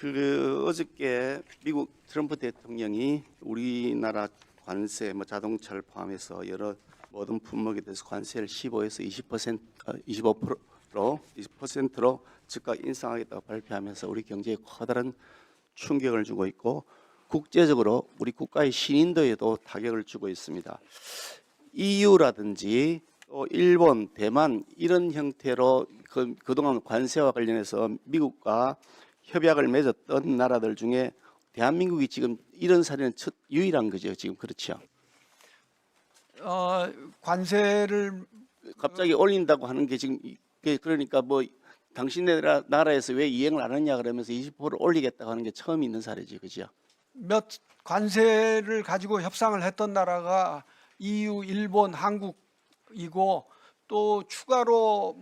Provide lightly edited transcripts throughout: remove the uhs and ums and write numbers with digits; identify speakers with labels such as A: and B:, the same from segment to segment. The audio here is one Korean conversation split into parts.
A: 어저께 미국 트럼프 대통령이 우리나라 관세, 자동차를 포함해서 여러 모든 품목에 대해서 관세를 15에서 20%로 즉각 인상하겠다고 발표하면서 우리 경제에 커다란 충격을 주고 있고 국제적으로 우리 국가의 신인도에도 타격을 주고 있습니다. EU라든지 또 일본, 대만 이런 형태로 그동안 관세와 관련해서 미국과 협약을 맺었던 나라들 중에 대한민국이 지금 이런 사례는 유일한 거죠. 지금 그렇죠.
B: 관세를
A: 갑자기 올린다고 하는 게 지금 그러니까 당신네 나라에서 왜 이행을 안 했냐 그러면서 20% 올리겠다고 하는 게 처음 있는 사례지, 그죠?
B: 몇 관세를 가지고 협상을 했던 나라가 EU, 일본, 한국이고 또 추가로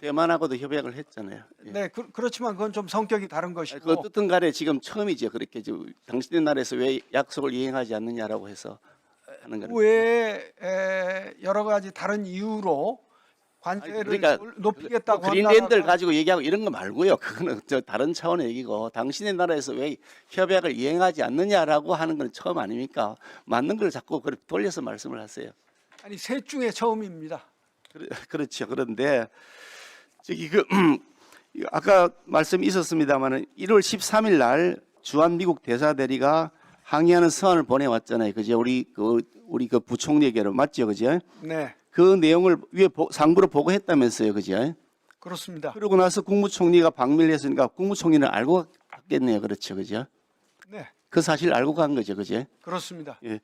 A: 대만하고도 협약을 했잖아요. 예.
B: 네, 그렇지만 그건 좀 성격이 다른 것이고.
A: 그 어떻든 간에 지금 처음이죠. 그렇게 당신네 나라에서 왜 약속을 이행하지 않느냐라고 해서 하는 거는.
B: 외에 여러 가지 다른 이유로 관세를
A: 그러니까
B: 높이겠다고 한
A: 그린랜드를
B: 나라가-
A: 가지고 얘기하고 이런 거 말고요. 그거는 다른 차원의 얘기고 당신의 나라에서 왜 협약을 이행하지 않느냐라고 하는 건 처음 아닙니까? 맞는 걸 자꾸 돌려서 말씀을 하세요.
B: 아니 셋 중에 처음입니다.
A: 그렇죠. 그런데 아까 말씀이 있었습니다만은 1월 13일 날 주한 미국 대사 대리가 항의하는 서한을 보내왔잖아요. 그죠? 우리 그 부총리에게로 맞죠, 그죠?
B: 네,
A: 그 내용을 위에 상부로 보고했다면서요, 그죠?
B: 그렇습니다.
A: 그러고 나서 국무총리가 방미를 했으니까 국무총리는 알고 갔겠네요, 그렇죠, 그죠?
B: 네,
A: 그 사실 알고 간 거죠, 그죠?
B: 그렇습니다.
A: 예.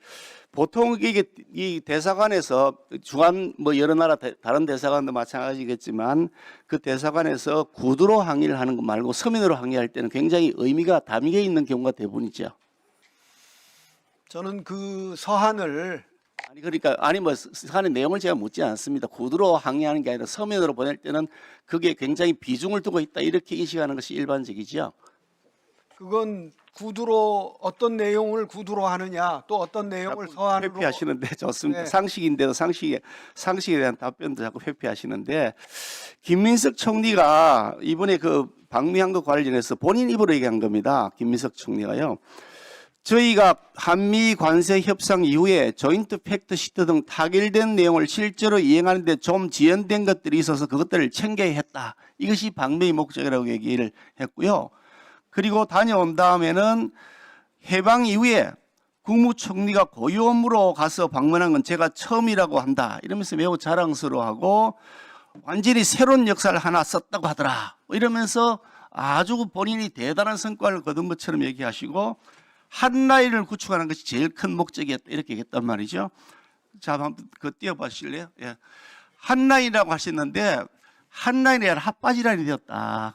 A: 보통 이게 이 대사관에서 주한 여러 나라 다른 대사관도 마찬가지겠지만 그 대사관에서 구두로 항의를 하는 거 말고 서면으로 항의할 때는 굉장히 의미가 담겨 있는 경우가 대부분이죠.
B: 저는 그 서한을
A: 그러니까 사안의 내용을 제가 묻지 않습니다. 구두로 항의하는 게 아니라 서면으로 보낼 때는 그게 굉장히 비중을 두고 있다 이렇게 인식하는 것이 일반적이죠.
B: 그건 구두로 어떤 내용을 구두로 하느냐 또 어떤 내용을 서한으로
A: 회피하시는데 좋습니다.
B: 네.
A: 상식인데도 상식에 대한 답변도 자꾸 회피하시는데 김민석 총리가 이번에 그 방미한 것 관련해서 본인 입으로 얘기한 겁니다. 김민석 총리가요. 저희가 한미 관세 협상 이후에 조인트 팩트 시트 등 타결된 내용을 실제로 이행하는 데 좀 지연된 것들이 있어서 그것들을 챙겨야 했다. 이것이 방미의 목적이라고 얘기를 했고요. 그리고 다녀온 다음에는 해방 이후에 국무총리가 고유 업무로 가서 방문한 건 제가 처음이라고 한다. 이러면서 매우 자랑스러워하고 완전히 새로운 역사를 하나 썼다고 하더라. 이러면서 아주 본인이 대단한 성과를 거둔 것처럼 얘기하시고 한라인을 구축하는 것이 제일 큰 목적이었다. 이렇게 얘기했단 말이죠. 자, 한번 띄워봐 주실래요? 예. 한라인이라고 하셨는데 한라인이 아니라 핫바지 라인이 되었다.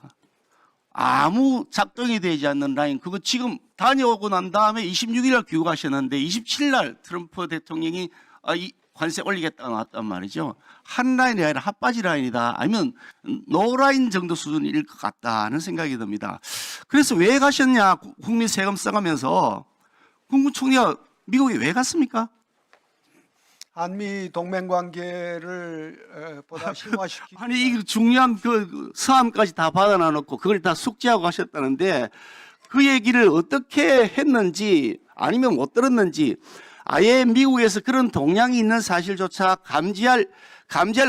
A: 아무 작동이 되지 않는 라인, 그거 지금 다녀오고 난 다음에 26일 날 귀국하셨는데 27일 날 트럼프 대통령이 이 관세 올리겠다고 나왔단 말이죠. 한 라인이 아니라 핫바지 라인이다. 아니면 노라인 정도 수준일 것 같다는 생각이 듭니다. 그래서 왜 가셨냐? 국민 세금 써가면서 국무총리가 미국에 왜 갔습니까?
B: 한미 동맹 관계를 보다 심화시키기
A: 아니 이 중요한 그 서함까지 다 받아놔 놓고 그걸 다 숙지하고 가셨다는데 그 얘기를 어떻게 했는지 아니면 못 들었는지 아예 미국에서 그런 동향이 있는 사실조차 감지할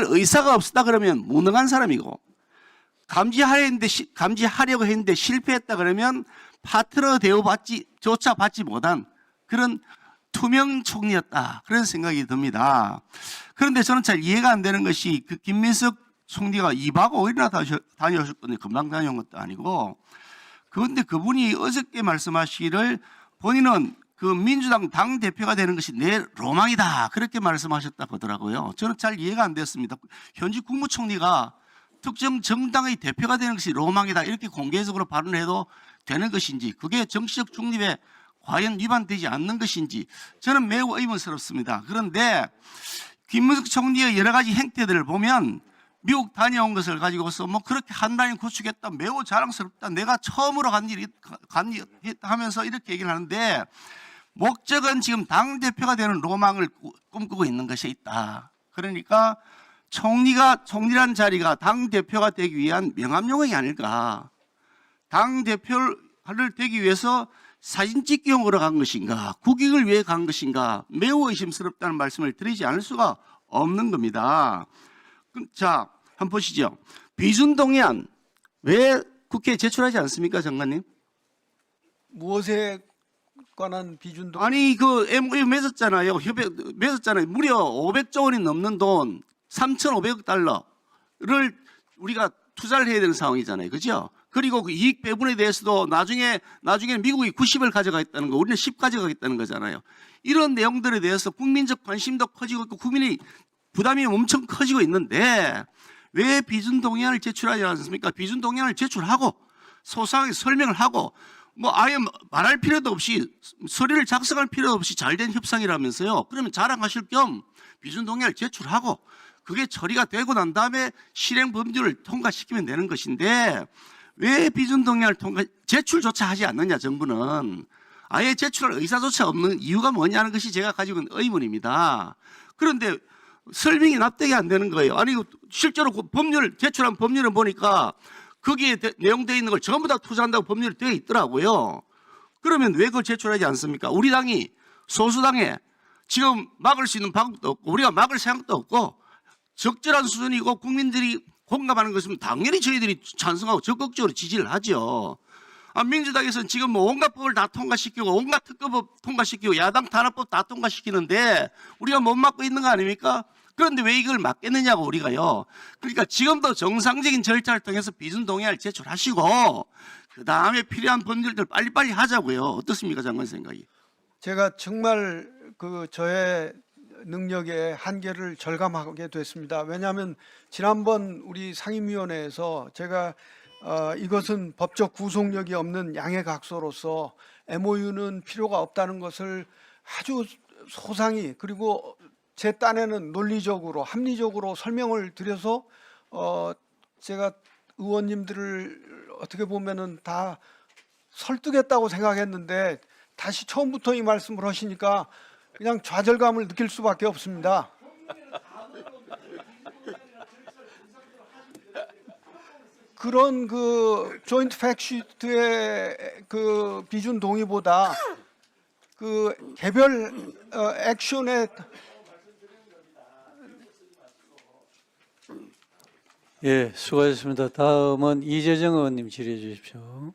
A: 의사가 없었다 그러면 무능한 사람이고 감지하려고 했는데 실패했다 그러면 파트너 대우조차 받지 못한 그런 투명 총리였다. 그런 생각이 듭니다. 그런데 저는 잘 이해가 안 되는 것이 그 김민석 총리가 2박 5일이나 다녀오셨거든요. 금방 다녀온 것도 아니고. 그런데 그분이 어저께 말씀하시기를 본인은 그 민주당 당대표가 되는 것이 내 로망이다. 그렇게 말씀하셨다고 하더라고요. 저는 잘 이해가 안 됐습니다. 현직 국무총리가 특정 정당의 대표가 되는 것이 로망이다. 이렇게 공개적으로 발언해도 되는 것인지 그게 정치적 중립에 과연 위반되지 않는 것인지 저는 매우 의문스럽습니다. 그런데 김문석 총리의 여러 가지 행태들을 보면 미국 다녀온 것을 가지고서 그렇게 한라인 구축했다, 매우 자랑스럽다, 내가 처음으로 간 일이 하면서 이렇게 얘기를 하는데 목적은 지금 당대표가 되는 로망을 꿈꾸고 있는 것이 있다. 그러니까 총리란 자리가 당대표가 되기 위한 명함용어이 아닐까. 당대표를 되기 위해서 사진 찍기용으로 간 것인가, 국익을 위해 간 것인가 매우 의심스럽다는 말씀을 드리지 않을 수가 없는 겁니다. 자, 한번 보시죠. 비준동의안 왜 국회에 제출하지 않습니까, 장관님?
B: 무엇에 관한 비준도
A: 아니 그 MOU 맺었잖아요. 협약 맺었잖아요. 무려 500조 원이 넘는 돈 3,500억 달러를 우리가 투자를 해야 되는 상황이잖아요. 그죠? 그리고 그 이익 배분에 대해서도 나중에 미국이 90을 가져가겠다는 거, 우리는 10 가져가겠다는 거잖아요. 이런 내용들에 대해서 국민적 관심도 커지고 있고 국민의 부담이 엄청 커지고 있는데 왜 비준동의안을 제출하지 않습니까? 비준동의안을 제출하고 소상하게 설명을 하고 뭐 아예 말할 필요도 없이 서류를 작성할 필요도 없이 잘된 협상이라면서요. 그러면 자랑하실 겸 비준동의안을 제출하고 그게 처리가 되고 난 다음에 실행 법률을 통과시키면 되는 것인데 왜 비준동의안을 제출조차 하지 않느냐, 정부는. 아예 제출할 의사조차 없는 이유가 뭐냐는 것이 제가 가지고 있는 의문입니다. 그런데 설명이 납득이 안 되는 거예요. 아니 실제로 그 법률 제출한 법률을 보니까 거기에 내용되어 있는 걸 전부 다 투자한다고 법률이 되어 있더라고요. 그러면 왜 그걸 제출하지 않습니까? 우리 당이 소수당에 지금 막을 수 있는 방법도 없고 우리가 막을 생각도 없고 적절한 수준이고 국민들이 공감하는 것이면 당연히 저희들이 찬성하고 적극적으로 지지를 하죠. 민주당에서는 지금 뭐 온갖 법을 다 통과시키고 온갖 특검법 통과시키고 야당 탄압법 다 통과시키는데 우리가 못 막고 있는 거 아닙니까? 그런데 왜 이걸 막겠느냐고 우리가요. 그러니까 지금도 정상적인 절차를 통해서 비준동의안을 제출하시고 그 다음에 필요한 법률들 빨리빨리 하자고요. 어떻습니까, 장관 생각이?
B: 제가 정말 그 저의 능력의 한계를 절감하게 됐습니다. 왜냐하면 지난번 우리 상임위원회에서 제가 이것은 법적 구속력이 없는 양해각서로서 MOU는 필요가 없다는 것을 아주 소상히 그리고 제 딴에는 논리적으로 합리적으로 설명을 드려서 제가 의원님들을 어떻게 보면은 다 설득했다고 생각했는데 다시 처음부터 이 말씀을 하시니까 그냥 좌절감을 느낄 수밖에 없습니다. 그런 그 조인트 팩시트의 그 비준 동의보다 그 개별 액션에
C: 예, 수고하셨습니다. 다음은 이재정 의원님 질의해 주십시오.